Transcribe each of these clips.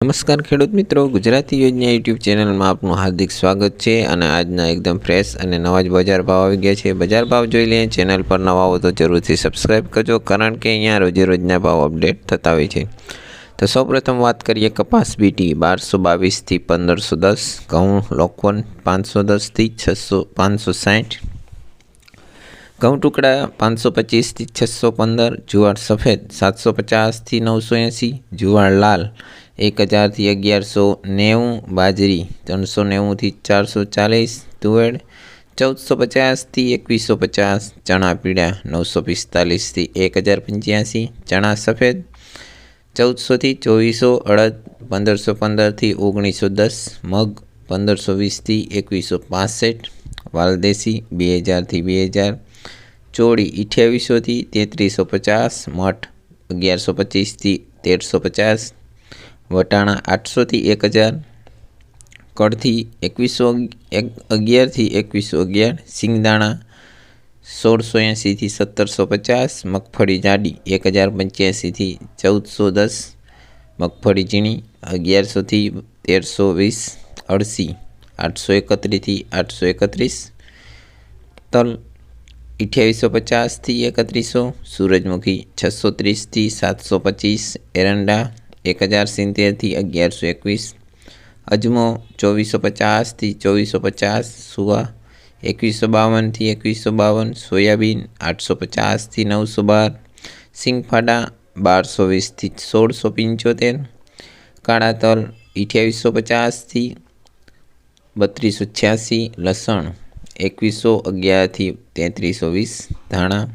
નમસ્કાર ખેડૂત મિત્રો, ગુજરાતી યોજના યુટ્યુબ ચેનલમાં આપનું હાર્દિક સ્વાગત છે। અને આજના એકદમ ફ્રેશ અને નવા જ બજાર ભાવ આવી ગયા છે। બજાર ભાવ જોઈ લઈએ। ચેનલ પર નવા હો તો જરૂરથી સબસ્ક્રાઈબ કરજો, કારણ કે અહીંયા રોજે રોજના ભાવ અપડેટ થતા હોય છે। તો સૌપ્રથમ વાત કરીએ કપાસ બીટી 1222 થી 1510, ઘઉં લોકવન 510 થી 560, ઘઉં ટુકડા 525 થી 615, જુવાર સફેદ 750 થી 980, જુવાર લાલ 1000 થી 1190, બાજરી 390 થી 440, તુવેર 1450 થી 2150, ચણા પીળા 945 થી 1085, ચણા સફેદ 1400 થી 2400, અડદ 1515 થી 1910, મગ 1520 થી 2165, વાલદેશી 2000 થી 2000, ચોળી 2800 થી 3350, મઠ 1125 થી 1350, વટાણા 800 થી 1000, કળથી 2111 થી 2111, સિંગદાણા 1680 થી 1750, મગફળી જાડી 1085 થી 1410, મગફળી ઝીણી 1100 થી 1320, અળસી 831 થી 831, તલ 2850 થી 3100, સૂરજમુખી 630 થી 725, એરંડા 1070 થી 1121, અજમો 2450 થી 2450, સુવા 2152 થી 2152, સોયાબીન 850 થી 912, સિંગફાડા 1220 થી 1675, કાળા તલ 2850 થી 3286, લસણ 2111 થી 3320, ધાણા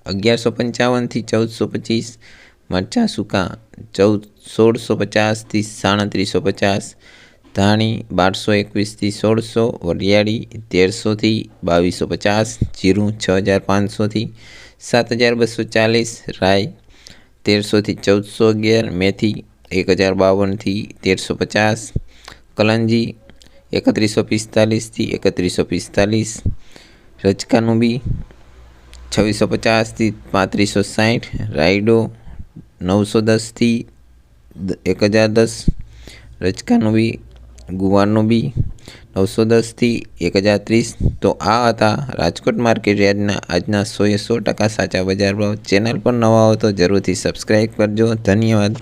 1155 થી 1425, મરચાં સૂકા 1650 થી 3750, ધાણી 1221 થી 1600, વરિયાળી 1300 થી 2250, જીરું 6500 થી 7240, રાઈ 1300 થી 1411, મેથી 1052 થી 1350, કલંજી 3145 થી 3145, રજકાનું બી 2650 થી 3560, રાયડો 910 થી 1010, રજકાનું બી, ગુવારનું બી 910 થી 1030। તો આ હતા રાજકોટ માર્કેટ યાર્ડના આજના 100% સાચા બજાર ભાવ। ચેનલ પર નવા હો તો જરૂરથી સબસ્ક્રાઈબ કરજો। ધન્યવાદ।